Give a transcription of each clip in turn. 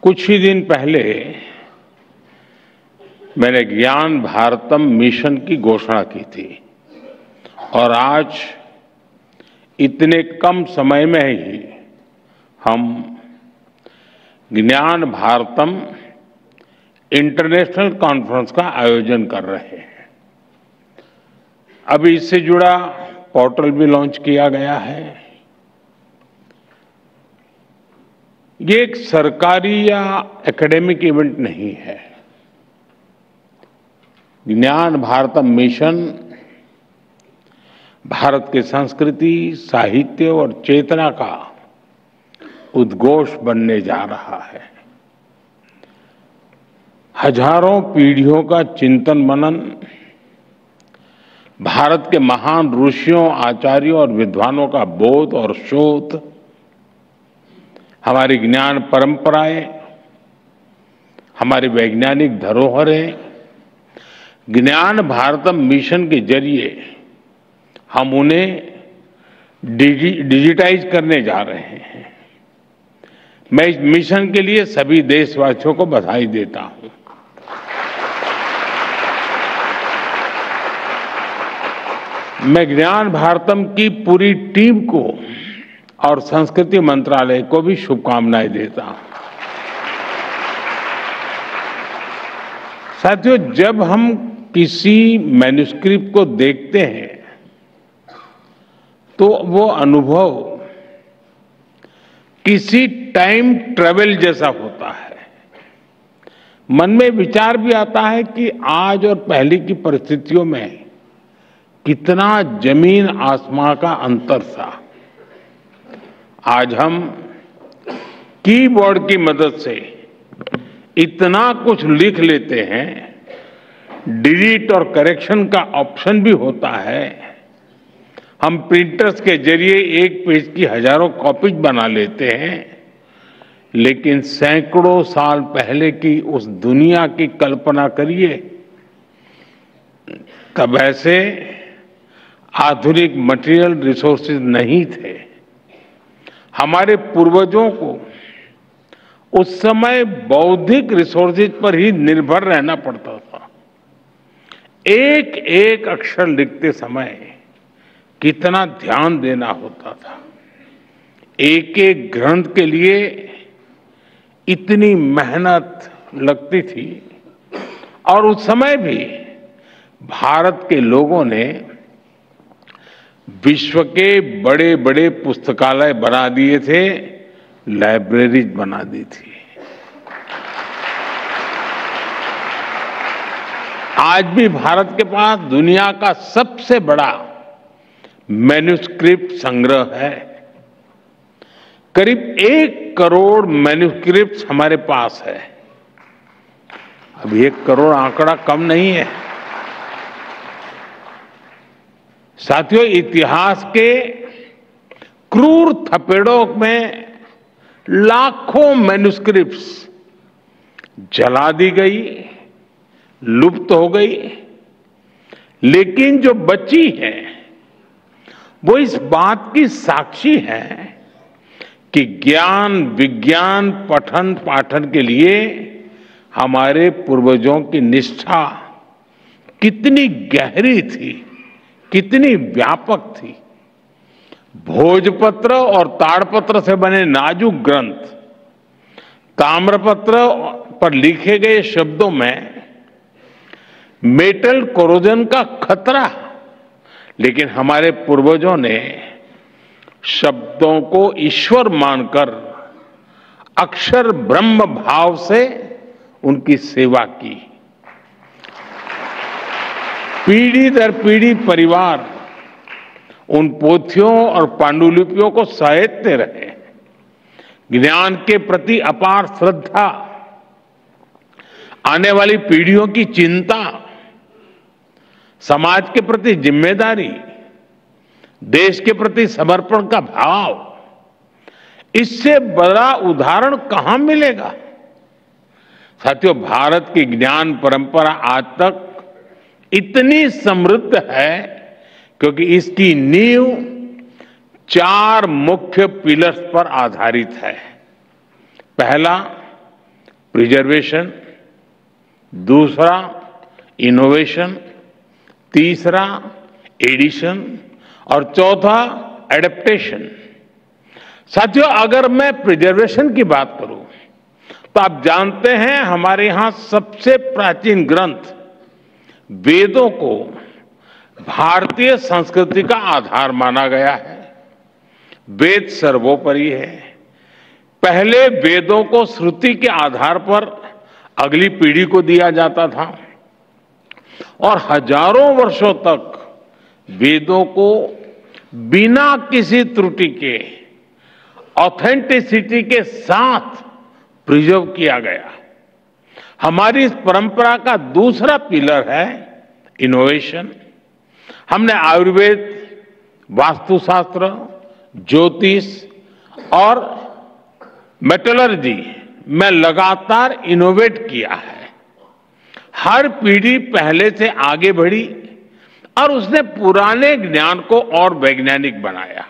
कुछ ही दिन पहले मैंने ज्ञान भारतम मिशन की घोषणा की थी और आज इतने कम समय में ही हम ज्ञान भारतम इंटरनेशनल कॉन्फ्रेंस का आयोजन कर रहे हैं। अभी इससे जुड़ा पोर्टल भी लॉन्च किया गया है। ये एक सरकारी या एकेडमिक इवेंट नहीं है। ज्ञान भारतम मिशन भारत की संस्कृति, साहित्य और चेतना का उद्घोष बनने जा रहा है। हजारों पीढ़ियों का चिंतन मनन, भारत के महान ऋषियों, आचार्यों और विद्वानों का बोध और शोध, हमारी ज्ञान परंपराएं, हमारी वैज्ञानिक धरोहरें, ज्ञान भारतम मिशन के जरिए हम उन्हें डिजिटाइज करने जा रहे हैं। मैं इस मिशन के लिए सभी देशवासियों को बधाई देता हूं। मैं ज्ञान भारतम की पूरी टीम को और संस्कृति मंत्रालय को भी शुभकामनाएं देता हूं। साथियों, जब हम किसी मैन्युस्क्रिप्ट को देखते हैं तो वो अनुभव किसी टाइम ट्रेवल जैसा होता है। मन में विचार भी आता है कि आज और पहले की परिस्थितियों में कितना जमीन आसमां का अंतर था। आज हम कीबोर्ड की मदद से इतना कुछ लिख लेते हैं, डिलीट और करेक्शन का ऑप्शन भी होता है। हम प्रिंटर्स के जरिए एक पेज की हजारों कॉपीज बना लेते हैं, लेकिन सैकड़ों साल पहले की उस दुनिया की कल्पना करिए। तब ऐसे आधुनिक मटेरियल रिसोर्सेज नहीं थे। हमारे पूर्वजों को उस समय बौद्धिक रिसोर्सेज पर ही निर्भर रहना पड़ता था। एक एक अक्षर लिखते समय कितना ध्यान देना होता था। एक एक ग्रंथ के लिए इतनी मेहनत लगती थी। और उस समय भी भारत के लोगों ने विश्व के बड़े बड़े पुस्तकालय बना दिए थे, लाइब्रेरीज बना दी थी। आज भी भारत के पास दुनिया का सबसे बड़ा मैन्युस्क्रिप्ट संग्रह है। करीब 1 करोड़ मैन्युस्क्रिप्ट हमारे पास है। अब 1 करोड़ आंकड़ा कम नहीं है। साथियों, इतिहास के क्रूर थपेड़ों में लाखों मैन्युस्क्रिप्ट्स जला दी गई, लुप्त हो गई, लेकिन जो बची है वो इस बात की साक्षी है कि ज्ञान विज्ञान पठन पाठन के लिए हमारे पूर्वजों की निष्ठा कितनी गहरी थी, कितनी व्यापक थी। भोजपत्र और ताड़पत्र से बने नाजुक ग्रंथ, ताम्रपत्र पर लिखे गए शब्दों में मेटल कोरोजन का खतरा, लेकिन हमारे पूर्वजों ने शब्दों को ईश्वर मानकर अक्षर ब्रह्म भाव से उनकी सेवा की। पीढ़ी दर पीढ़ी परिवार उन पोथियों और पांडुलिपियों को सहेजते रहे। ज्ञान के प्रति अपार श्रद्धा, आने वाली पीढ़ियों की चिंता, समाज के प्रति जिम्मेदारी, देश के प्रति समर्पण का भाव, इससे बड़ा उदाहरण कहां मिलेगा। साथियों, भारत की ज्ञान परंपरा आज तक इतनी समृद्ध है क्योंकि इसकी नींव 4 मुख्य पिलर्स पर आधारित है। पहला, प्रिजर्वेशन, दूसरा इनोवेशन, तीसरा एडिशन और चौथा एडेप्टेशन। साथियों, अगर मैं प्रिजर्वेशन की बात करूं तो आप जानते हैं हमारे यहां सबसे प्राचीन ग्रंथ वेदों को भारतीय संस्कृति का आधार माना गया है। वेद सर्वोपरि है। पहले वेदों को श्रुति के आधार पर अगली पीढ़ी को दिया जाता था और हजारों वर्षों तक वेदों को बिना किसी त्रुटि के ऑथेंटिसिटी के साथ प्रिजर्व किया गया। हमारी इस परंपरा का दूसरा पिलर है इनोवेशन। हमने आयुर्वेद, वास्तुशास्त्र, ज्योतिष और मेटलर्जी में लगातार इनोवेट किया है। हर पीढ़ी पहले से आगे बढ़ी और उसने पुराने ज्ञान को और वैज्ञानिक बनाया।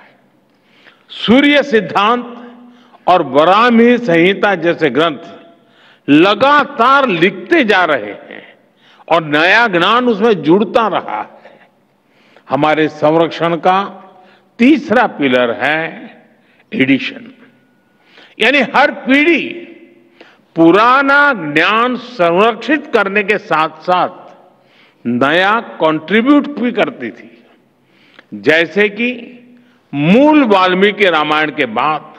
सूर्य सिद्धांत और वराहमिहि संहिता जैसे ग्रंथ लगातार लिखते जा रहे हैं और नया ज्ञान उसमें जुड़ता रहा है। हमारे संरक्षण का तीसरा पिलर है एडिशन, यानी हर पीढ़ी पुराना ज्ञान संरक्षित करने के साथ साथ नया कंट्रीब्यूट भी करती थी। जैसे कि मूल वाल्मीकि रामायण के बाद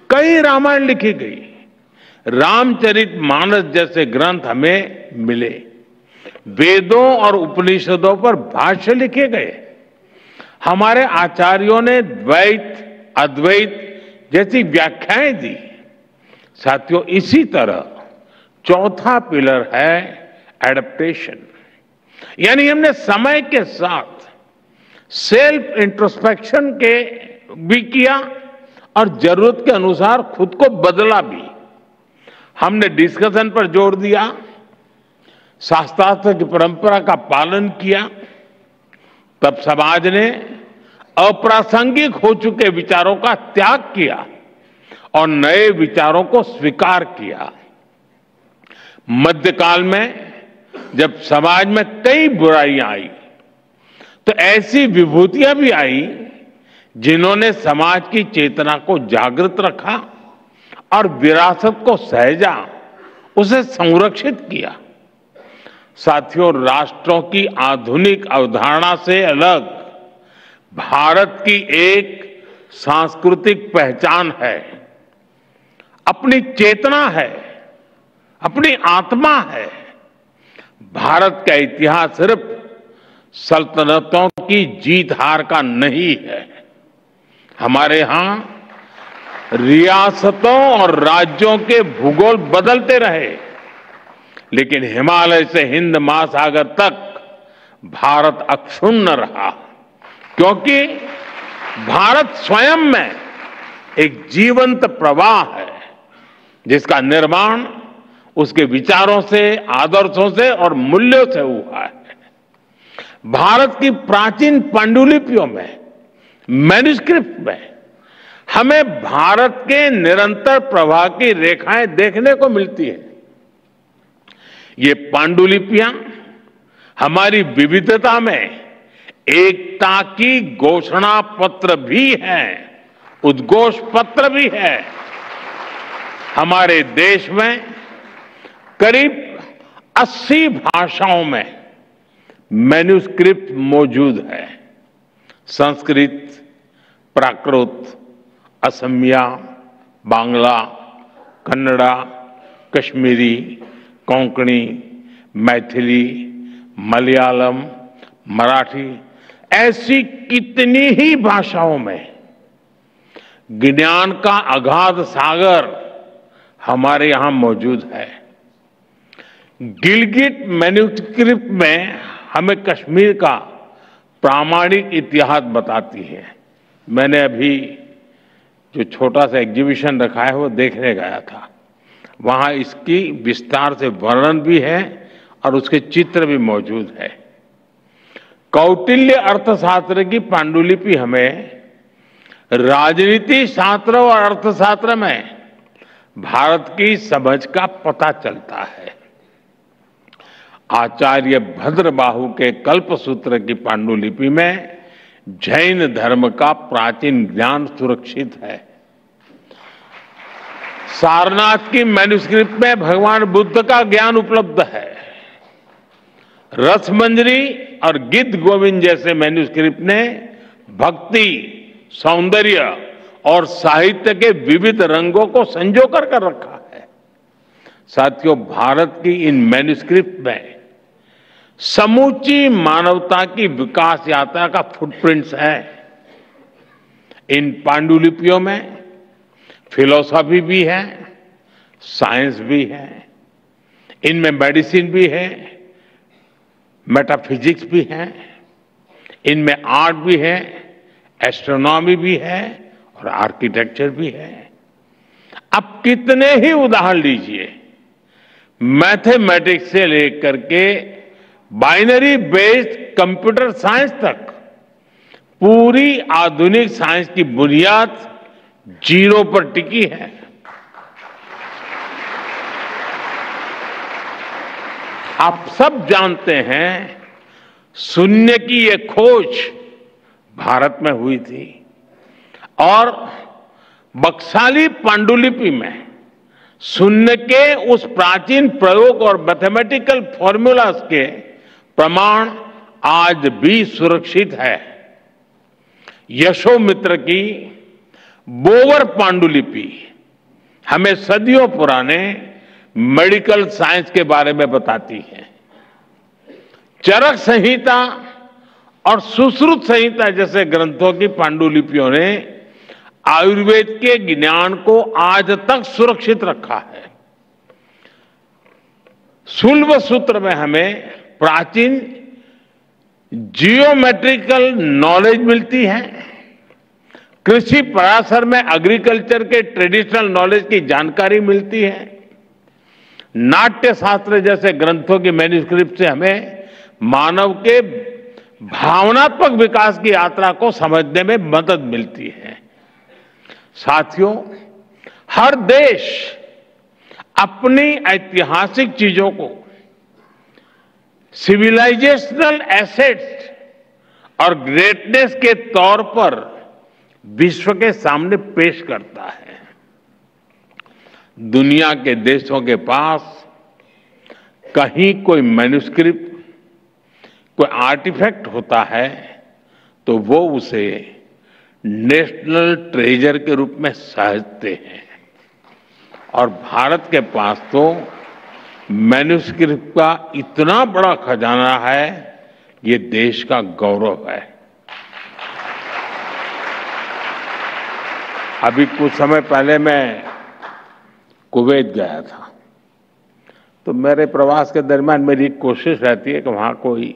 कई रामायण लिखी गई, रामचरितमानस जैसे ग्रंथ हमें मिले, वेदों और उपनिषदों पर भाष्य लिखे गए। हमारे आचार्यों ने द्वैत, अद्वैत जैसी व्याख्याएं दी। साथियों, इसी तरह चौथा पिलर है एडेप्टेशन, यानी हमने समय के साथ सेल्फ इंट्रोस्पेक्शन के भी किया और जरूरत के अनुसार खुद को बदला भी। हमने डिस्कशन पर जोर दिया, शास्त्रार्थ की परंपरा का पालन किया। तब समाज ने अप्रासंगिक हो चुके विचारों का त्याग किया और नए विचारों को स्वीकार किया। मध्यकाल में जब समाज में कई बुराइयां आई तो ऐसी विभूतियां भी आई जिन्होंने समाज की चेतना को जागृत रखा और विरासत को सहेजा, उसे संरक्षित किया। साथियों, राष्ट्रों की आधुनिक अवधारणा से अलग भारत की एक सांस्कृतिक पहचान है, अपनी चेतना है, अपनी आत्मा है। भारत का इतिहास सिर्फ सल्तनतों की जीत हार का नहीं है। हमारे यहां रियासतों और राज्यों के भूगोल बदलते रहे, लेकिन हिमालय से हिंद महासागर तक भारत अक्षुण्ण रहा, क्योंकि भारत स्वयं में एक जीवंत प्रवाह है जिसका निर्माण उसके विचारों से, आदर्शों से और मूल्यों से हुआ है। भारत की प्राचीन पांडुलिपियों में, मैन्युस्क्रिप्ट में हमें भारत के निरंतर प्रवाह की रेखाएं देखने को मिलती हैं। ये पांडुलिपियां हमारी विविधता में एकता की घोषणा पत्र भी है, उद्घोष पत्र भी है। हमारे देश में करीब 80 भाषाओं में मैन्युस्क्रिप्ट मौजूद है। संस्कृत, प्राकृत, असमिया, बांग्ला, कन्नड़ा, कश्मीरी, कोंकणी, मैथिली, मलयालम, मराठी, ऐसी कितनी ही भाषाओं में ज्ञान का अगाध सागर हमारे यहां मौजूद है। गिलगिट मैन्युस्क्रिप्ट में हमें कश्मीर का प्रामाणिक इतिहास बताती है। मैंने अभी जो छोटा सा एग्जीबिशन रखा है वो देखने गया था। वहां इसकी विस्तार से वर्णन भी है और उसके चित्र भी मौजूद है। कौटिल्य अर्थशास्त्र की पांडुलिपि हमें राजनीति शास्त्र और अर्थशास्त्र में भारत की समझ का पता चलता है। आचार्य भद्रबाहु के कल्पसूत्र की पांडुलिपि में जैन धर्म का प्राचीन ज्ञान सुरक्षित है। सारनाथ की मैन्युस्क्रिप्ट में भगवान बुद्ध का ज्ञान उपलब्ध है। रसमंजरी और गीत गोविंद जैसे मैन्युस्क्रिप्ट ने भक्ति, सौंदर्य और साहित्य के विविध रंगों को संजो कर रखा है। साथियों, भारत की इन मैन्युस्क्रिप्ट में समूची मानवता की विकास यात्रा का फुटप्रिंट्स है। इन पांडुलिपियों में फिलॉसफी भी है, साइंस भी है, इनमें मेडिसिन भी है, मेटाफिजिक्स भी है, इनमें आर्ट भी है, एस्ट्रोनॉमी भी है और आर्किटेक्चर भी है। अब कितने ही उदाहरण लीजिए, मैथमेटिक्स से लेकर के बाइनरी बेस्ड कंप्यूटर साइंस तक पूरी आधुनिक साइंस की बुनियाद जीरो पर टिकी है। आप सब जानते हैं, शून्य की ये खोज भारत में हुई थी और बक्साली पांडुलिपि में शून्य के उस प्राचीन प्रयोग और मैथमेटिकल फॉर्मूलाज के प्रमाण आज भी सुरक्षित है। यशोमित्र की बोवर पांडुलिपि हमें सदियों पुराने मेडिकल साइंस के बारे में बताती है। चरक संहिता और सुश्रुत संहिता जैसे ग्रंथों की पांडुलिपियों ने आयुर्वेद के ज्ञान को आज तक सुरक्षित रखा है। शूल्ब सूत्र में हमें प्राचीन जियोमेट्रिकल नॉलेज मिलती है। कृषि पराशर में एग्रीकल्चर के ट्रेडिशनल नॉलेज की जानकारी मिलती है। नाट्य शास्त्र जैसे ग्रंथों की मैन्युस्क्रिप्ट से हमें मानव के भावनात्मक विकास की यात्रा को समझने में मदद मिलती है। साथियों, हर देश अपनी ऐतिहासिक चीजों को सिविलाइजेशनल एसेट्स और ग्रेटनेस के तौर पर विश्व के सामने पेश करता है। दुनिया के देशों के पास कहीं कोई मैन्युस्क्रिप्ट, कोई आर्टिफैक्ट होता है तो वो उसे नेशनल ट्रेजर के रूप में सहेजते हैं और भारत के पास तो मैन्युस्क्रिप्ट का इतना बड़ा खजाना है, ये देश का गौरव है। अभी कुछ समय पहले मैं कुवैत गया था, तो मेरे प्रवास के दरमियान मेरी कोशिश रहती है कि वहां कोई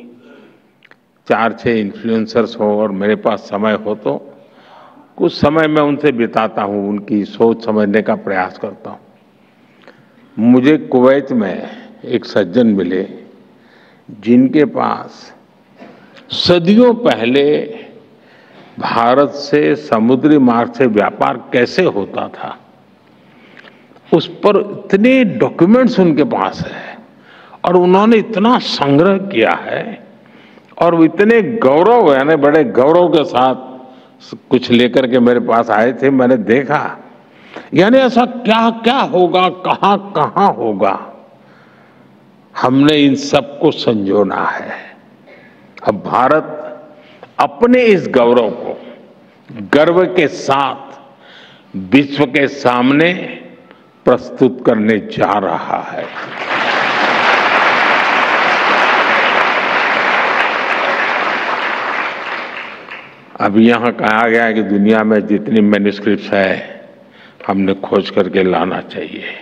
4-6 इन्फ्लुएंसर्स हो और मेरे पास समय हो तो कुछ समय मैं उनसे बिताता हूं, उनकी सोच समझने का प्रयास करता हूं। मुझे कुवैत में एक सज्जन मिले जिनके पास सदियों पहले भारत से समुद्री मार्ग से व्यापार कैसे होता था उस पर इतने डॉक्यूमेंट्स उनके पास है और उन्होंने इतना संग्रह किया है और वो इतने गौरव, यानी बड़े गौरव के साथ कुछ लेकर के मेरे पास आए थे। मैंने देखा, यानी ऐसा क्या क्या होगा, कहां कहां होगा, हमने इन सबको संजोना है। अब भारत अपने इस गौरव को गर्व के साथ विश्व के सामने प्रस्तुत करने जा रहा है। अभी यहां कहा गया है कि दुनिया में जितनी मैन्युस्क्रिप्ट्स है हमने खोज करके लाना चाहिए।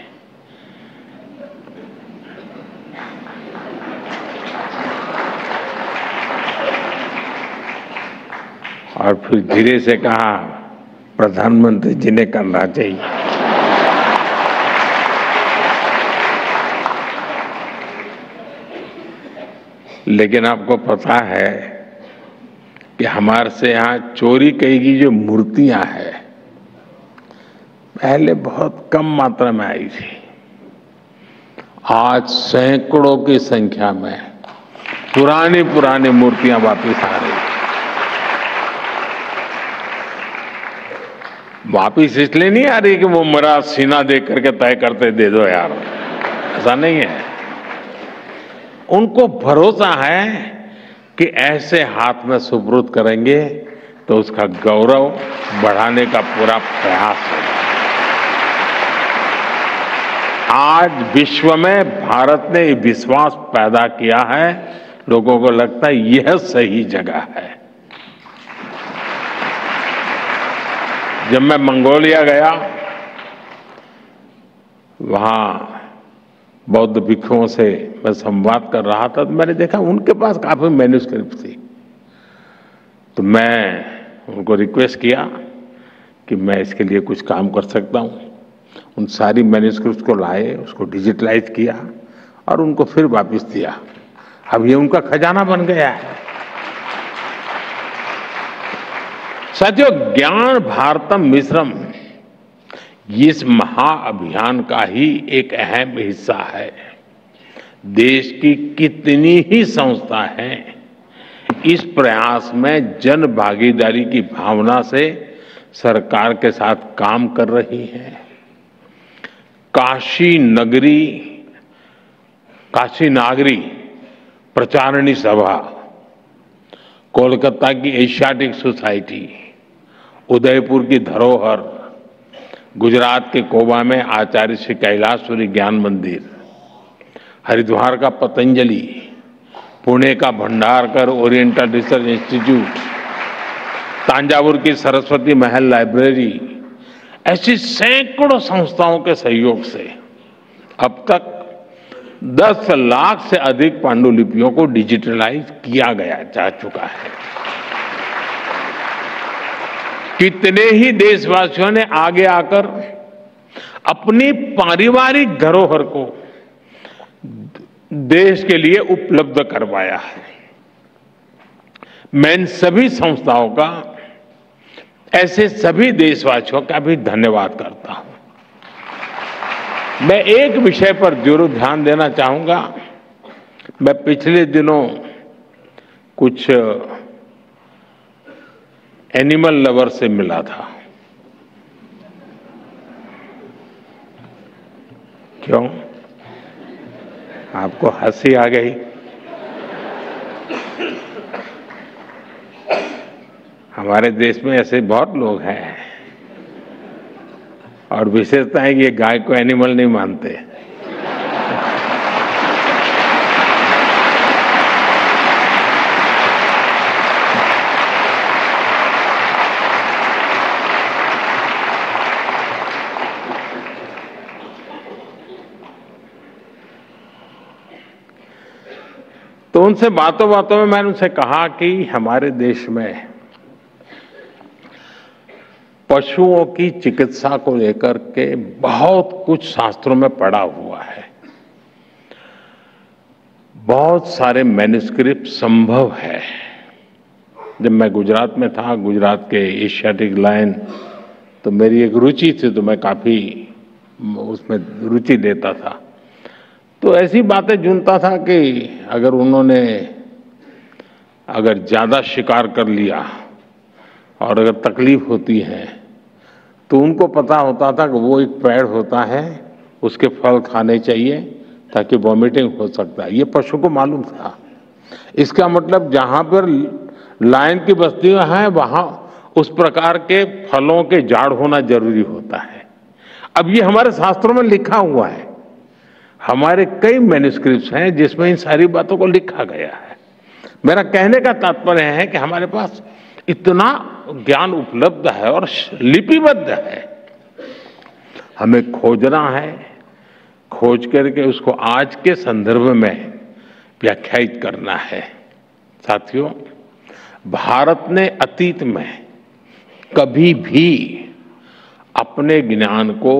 और फिर धीरे से कहा प्रधानमंत्री जी ने करना चाहिए। लेकिन आपको पता है कि हमारे से यहाँ चोरी की जो मूर्तियां हैं, पहले बहुत कम मात्रा में आई थी, आज सैकड़ों की संख्या में पुरानी पुरानी मूर्तियां वापस आ रही हैं। वापिस इसलिए नहीं आ रही कि वो मेरा सीना देख करके तय करते दे दो यार, ऐसा नहीं है। उनको भरोसा है कि ऐसे हाथ में सुपुर्द करेंगे तो उसका गौरव बढ़ाने का पूरा प्रयास होगा। आज विश्व में भारत ने ये विश्वास पैदा किया है, लोगों को लगता है यह सही जगह है। जब मैं मंगोलिया गया, वहां बौद्ध भिक्षुओं से मैं संवाद कर रहा था, तो मैंने देखा उनके पास काफी मैन्युस्क्रिप्ट थी। तो मैं उनको रिक्वेस्ट किया कि मैं इसके लिए कुछ काम कर सकता हूं। उन सारी मैन्युस्क्रिप्ट को लाए, उसको डिजिटलाइज किया और उनको फिर वापस दिया। अब ये उनका खजाना बन गया है। साथियों, ज्ञान भारतम मिश्रम इस महाअभियान का ही एक अहम हिस्सा है। देश की कितनी ही संस्था हैं, इस प्रयास में जन भागीदारी की भावना से सरकार के साथ काम कर रही हैं। काशी नागरी प्रचारणी सभा, कोलकाता की एशियाटिक सोसाइटी, उदयपुर की धरोहर, गुजरात के कोबा में आचार्य श्री कैलाशपुरी ज्ञान मंदिर, हरिद्वार का पतंजलि, पुणे का Bhandarkar oriental research institute, Thanjavur की सरस्वती महल लाइब्रेरी, ऐसी सैकड़ों संस्थाओं के सहयोग से अब तक 10 लाख से अधिक पांडुलिपियों को डिजिटलाइज किया गया जा चुका है। कितने ही देशवासियों ने आगे आकर अपनी पारिवारिक धरोहर को देश के लिए उपलब्ध करवाया है। मैं इन सभी संस्थाओं का, ऐसे सभी देशवासियों का भी धन्यवाद करता हूं। मैं एक विषय पर जरूर ध्यान देना चाहूंगा। मैं पिछले दिनों कुछ एनिमल लवर से मिला था। क्यों? आपको हंसी आ गई? हमारे देश में ऐसे बहुत लोग हैं और विशेषता है कि ये गाय को एनिमल नहीं मानते। तो उनसे बातों बातों में मैंने उनसे कहा कि हमारे देश में पशुओं की चिकित्सा को लेकर के बहुत कुछ शास्त्रों में पढ़ा हुआ है। बहुत सारे मैन्युस्क्रिप्ट संभव है। जब मैं गुजरात में था, गुजरात के एशियाटिक लायन, तो मेरी एक रुचि थी, तो मैं काफी उसमें रुचि लेता था। तो ऐसी बातें ढूंढता था कि अगर ज्यादा शिकार कर लिया और अगर तकलीफ होती है तो उनको पता होता था कि वो एक पेड़ होता है, उसके फल खाने चाहिए ताकि वॉमिटिंग हो सकता है। ये पशु को मालूम था। इसका मतलब जहां पर लायन की बस्तियां हैं वहां उस प्रकार के फलों के झाड़ होना जरूरी होता है। अब ये हमारे शास्त्रों में लिखा हुआ है। हमारे कई मैन्युस्क्रिप्ट्स हैं जिसमें इन सारी बातों को लिखा गया है। मेरा कहने का तात्पर्य है कि हमारे पास इतना ज्ञान उपलब्ध है और लिपिबद्ध है। हमें खोजना है, खोज करके उसको आज के संदर्भ में व्याख्यायित करना है। साथियों, भारत ने अतीत में कभी भी अपने ज्ञान को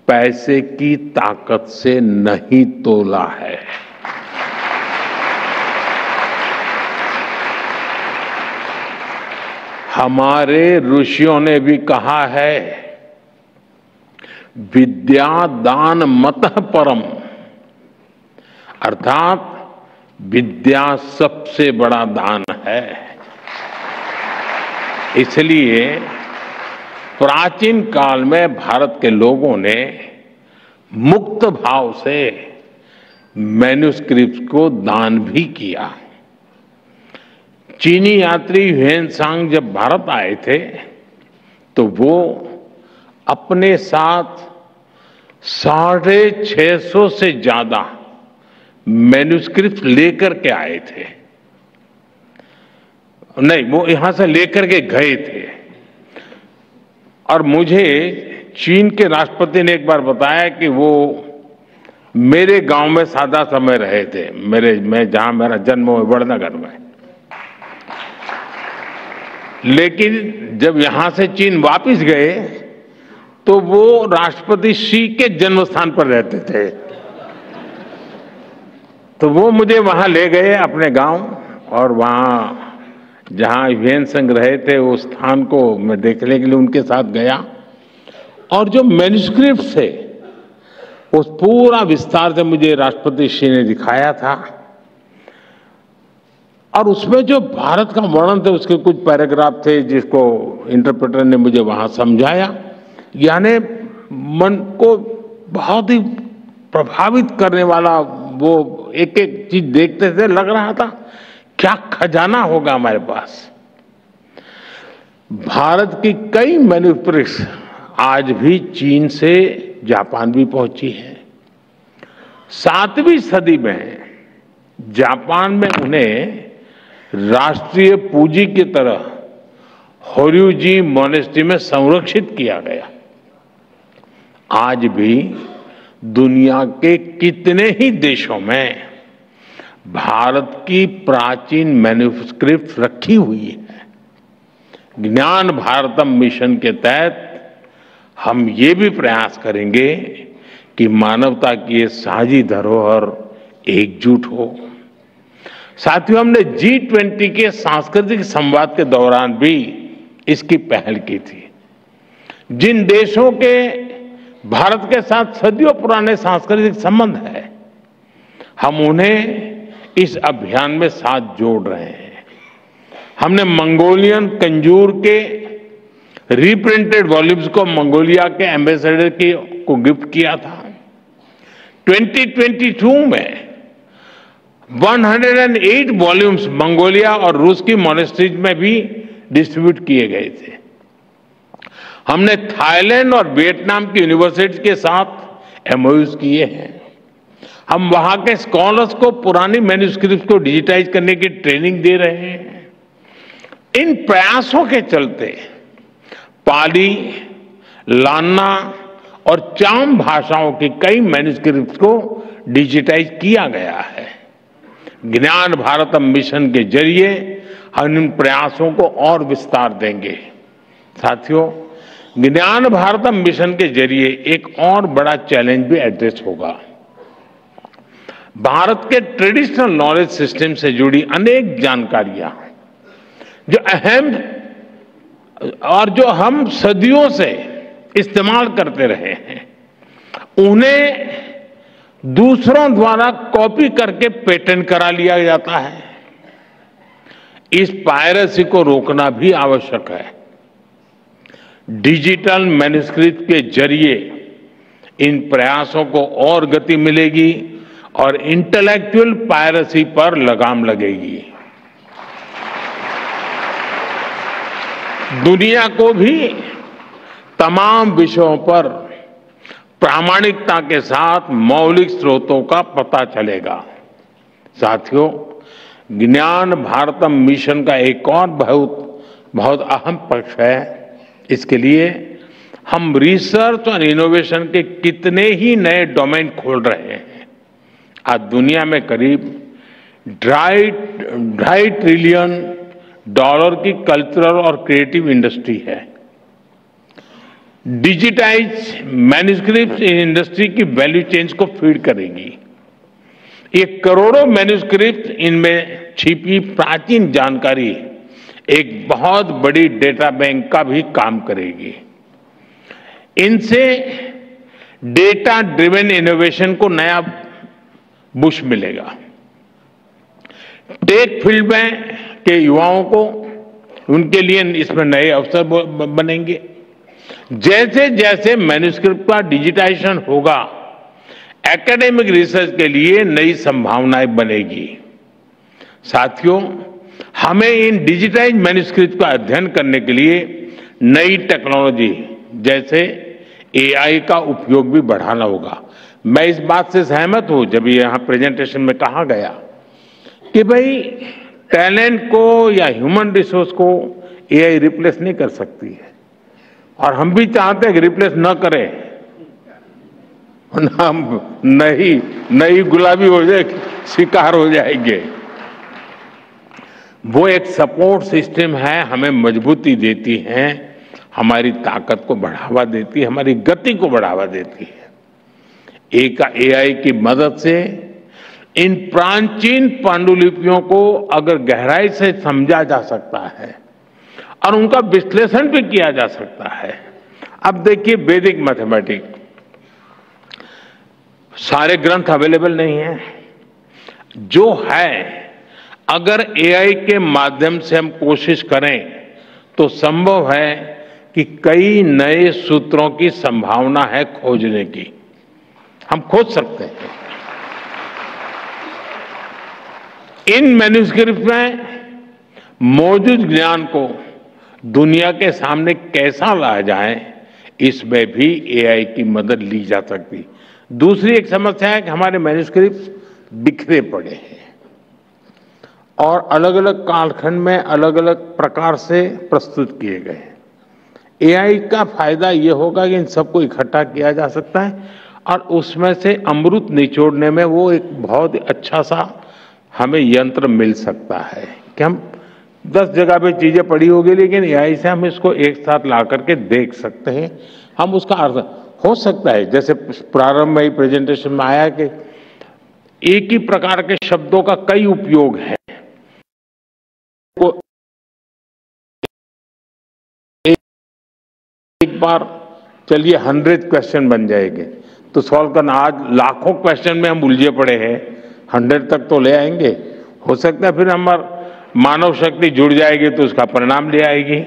पैसे की ताकत से नहीं तोला है। हमारे ऋषियों ने भी कहा है विद्या दान मतः परम, अर्थात विद्या सबसे बड़ा दान है। इसलिए प्राचीन काल में भारत के लोगों ने मुक्त भाव से मैन्युस्क्रिप्ट को दान भी किया। चीनी यात्री ह्वेनसांग जब भारत आए थे तो वो अपने साथ 650 से ज्यादा मैन्युस्क्रिप्ट लेकर के आए थे। नहीं, वो यहां से लेकर के गए थे। और मुझे चीन के राष्ट्रपति ने एक बार बताया कि वो मेरे गांव में सादा समय रहे थे, मैं जहां मेरा जन्म हुआ वड़नगर में। लेकिन जब यहां से चीन वापस गए तो वो राष्ट्रपति शी के जन्म स्थान पर रहते थे। तो वो मुझे वहां ले गए अपने गांव, और वहां जहां ह्वेनसांग रहे थे उस स्थान को मैं देखने के लिए उनके साथ गया। और जो मैन्युस्क्रिप्ट थे उस पूरा विस्तार से मुझे राष्ट्रपति शी ने दिखाया था। और उसमें जो भारत का वर्णन थे उसके कुछ पैराग्राफ थे जिसको इंटरप्रेटर ने मुझे वहां समझाया। यानी मन को बहुत ही प्रभावित करने वाला, वो एक एक चीज देखते थे लग रहा था क्या खजाना होगा हमारे पास। भारत की कई मैन्युस्क्रिप्ट्स आज भी चीन से जापान भी पहुंची है। 7वीं सदी में जापान में उन्हें राष्ट्रीय पूंजी की तरह होर्युजी मोनेस्ट्री में संरक्षित किया गया। आज भी दुनिया के कितने ही देशों में भारत की प्राचीन मैन्युस्क्रिप्ट रखी हुई है। ज्ञान भारतम मिशन के तहत हम ये भी प्रयास करेंगे कि मानवता की ये साझी धरोहर एकजुट हो। साथियों, हमने G20 के सांस्कृतिक संवाद के दौरान भी इसकी पहल की थी। जिन देशों के भारत के साथ सदियों पुराने सांस्कृतिक संबंध है, हम उन्हें इस अभियान में साथ जोड़ रहे हैं। हमने मंगोलियन कंजूर के रिप्रिंटेड वॉल्यूम्स को मंगोलिया के एम्बेसडर को गिफ्ट किया था। 2022 में 108 वॉल्यूम्स मंगोलिया और रूस की मॉनेस्ट्रीज में भी डिस्ट्रीब्यूट किए गए थे। हमने थाईलैंड और वियतनाम की यूनिवर्सिटी के साथ एमओयूज किए हैं। हम वहां के स्कॉलर्स को पुरानी मैन्युस्क्रिप्ट को डिजिटाइज करने की ट्रेनिंग दे रहे हैं। इन प्रयासों के चलते पाली, लान्ना और चाम भाषाओं की कई मैन्युस्क्रिप्ट को डिजिटाइज किया गया है। ज्ञान भारतम मिशन के जरिए हम इन प्रयासों को और विस्तार देंगे। साथियों, ज्ञान भारतम मिशन के जरिए एक और बड़ा चैलेंज भी एड्रेस होगा। भारत के ट्रेडिशनल नॉलेज सिस्टम से जुड़ी अनेक जानकारियां जो अहम और जो हम सदियों से इस्तेमाल करते रहे हैं, उन्हें दूसरों द्वारा कॉपी करके पेटेंट करा लिया जाता है। इस पायरेसी को रोकना भी आवश्यक है। डिजिटल मैन्युस्क्रिप्ट के जरिए इन प्रयासों को और गति मिलेगी और इंटेलेक्चुअल पायरेसी पर लगाम लगेगी। दुनिया को भी तमाम विषयों पर प्रामाणिकता के साथ मौलिक स्रोतों का पता चलेगा। साथियों, ज्ञान भारतम मिशन का एक और बहुत अहम पक्ष है। इसके लिए हम रिसर्च और इनोवेशन के कितने ही नए डोमेन खोल रहे हैं। आज दुनिया में करीब 2.5 ट्रिलियन डॉलर की कल्चरल और क्रिएटिव इंडस्ट्री है। डिजिटाइज मैन्युस्क्रिप्ट इन इंडस्ट्री की वैल्यू चेन को फीड करेगी। ये करोड़ों मैन्युस्क्रिप्ट, इनमें छिपी प्राचीन जानकारी एक बहुत बड़ी डेटा बैंक का भी काम करेगी। इनसे डेटा ड्रिवन इनोवेशन को नया बुश मिलेगा। टेक फील्ड में के युवाओं को, उनके लिए इसमें नए अवसर बनेंगे। जैसे जैसे मैन्युस्क्रिप्ट का डिजिटाइजेशन होगा, एकेडमिक रिसर्च के लिए नई संभावनाएं बनेगी। साथियों, हमें इन डिजिटाइज मैन्युस्क्रिप्ट का अध्ययन करने के लिए नई टेक्नोलॉजी जैसे एआई का उपयोग भी बढ़ाना होगा। मैं इस बात से सहमत हूं जब ये यहां प्रेजेंटेशन में कहा गया कि भाई टैलेंट को या ह्यूमन रिसोर्स को एआई रिप्लेस नहीं कर सकती है, और हम भी चाहते हैं कि रिप्लेस न करे, हम नई गुलाबी हो जाए, शिकार हो जाएंगे। वो एक सपोर्ट सिस्टम है, हमें मजबूती देती है, हमारी ताकत को बढ़ावा देती है, हमारी गति को बढ़ावा देती है। एआई की मदद से इन प्राचीन पांडुलिपियों को अगर गहराई से समझा जा सकता है और उनका विश्लेषण भी किया जा सकता है। अब देखिए, वैदिक मैथमेटिक्स, सारे ग्रंथ अवेलेबल नहीं है, जो है अगर एआई के माध्यम से हम कोशिश करें तो संभव है कि कई नए सूत्रों की संभावना है खोजने की, हम खोज सकते हैं। इन मैन्युस्क्रिप्ट में मौजूद ज्ञान को दुनिया के सामने कैसा लाया जाए, इसमें भी एआई की मदद ली जा सकती। दूसरी एक समस्या है कि हमारे मैन्युस्क्रिप्ट बिखरे पड़े हैं और अलग अलग कालखंड में अलग अलग प्रकार से प्रस्तुत किए गए हैं। एआई का फायदा ये होगा कि इन सबको इकट्ठा किया जा सकता है और उसमें से अमृत निचोड़ने में वो एक बहुत अच्छा सा हमें यंत्र मिल सकता है कि हम 10 जगह पे चीजें पड़ी होगी, लेकिन एआई से हम इसको एक साथ ला करके देख सकते हैं। हम उसका अर्थ हो सकता है, जैसे प्रारंभ में ही प्रेजेंटेशन में आया कि एक ही प्रकार के शब्दों का कई उपयोग है। एक बार चलिए 100 क्वेश्चन बन जाएंगे तो सॉल्व करना, आज लाखों क्वेश्चन में हम उलझे पड़े हैं, 100 तक तो ले आएंगे। हो सकता है फिर हमारा मानव शक्ति जुड़ जाएगी तो उसका परिणाम ले आएगी।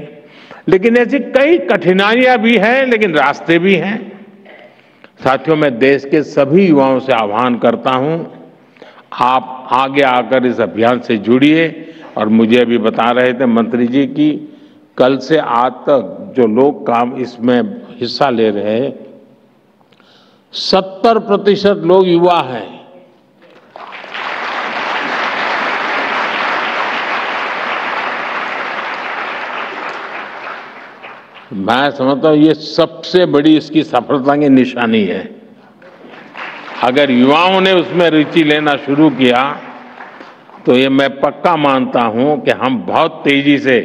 लेकिन ऐसी कई कठिनाइयां भी हैं, लेकिन रास्ते भी हैं। साथियों, मैं देश के सभी युवाओं से आह्वान करता हूं, आप आगे आकर इस अभियान से जुड़िए। और मुझे अभी बता रहे थे मंत्री जी की कल से आज तक जो लोग काम इसमें हिस्सा ले रहे हैं, 70% लोग युवा हैं। मैं समझता हूं ये सबसे बड़ी इसकी सफलता की निशानी है। अगर युवाओं ने उसमें रुचि लेना शुरू किया तो ये मैं पक्का मानता हूं कि हम बहुत तेजी से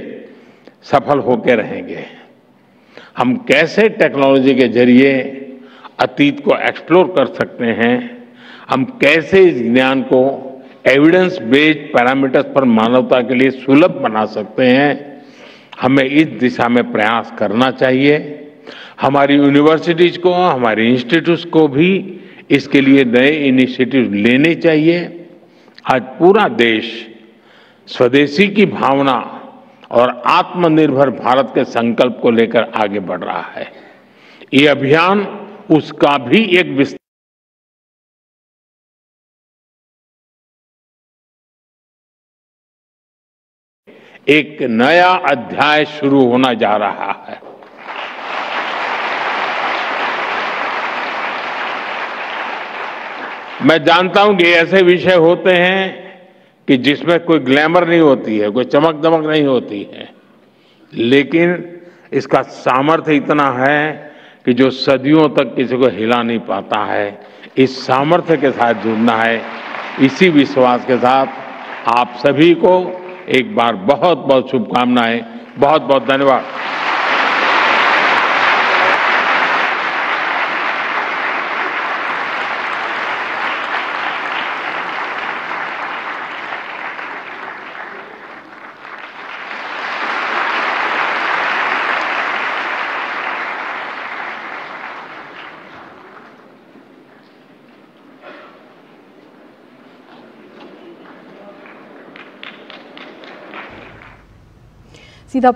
सफल होकर रहेंगे। हम कैसे टेक्नोलॉजी के जरिए अतीत को एक्सप्लोर कर सकते हैं, हम कैसे इस ज्ञान को एविडेंस बेस्ड पैरामीटर्स पर मानवता के लिए सुलभ बना सकते हैं, हमें इस दिशा में प्रयास करना चाहिए। हमारी यूनिवर्सिटीज को, हमारे इंस्टीट्यूट्स को भी इसके लिए नए इनिशिएटिव लेने चाहिए। आज पूरा देश स्वदेशी की भावना और आत्मनिर्भर भारत के संकल्प को लेकर आगे बढ़ रहा है। ये अभियान उसका भी एक विस्तार, एक नया अध्याय शुरू होना जा रहा है। मैं जानता हूं कि ऐसे विषय होते हैं कि जिसमें कोई ग्लैमर नहीं होती है, कोई चमक दमक नहीं होती है, लेकिन इसका सामर्थ्य इतना है कि जो सदियों तक किसी को हिला नहीं पाता है। इस सामर्थ्य के साथ जुड़ना है। इसी विश्वास के साथ आप सभी को एक बार बहुत बहुत शुभकामनाएं। बहुत बहुत धन्यवाद। सीधा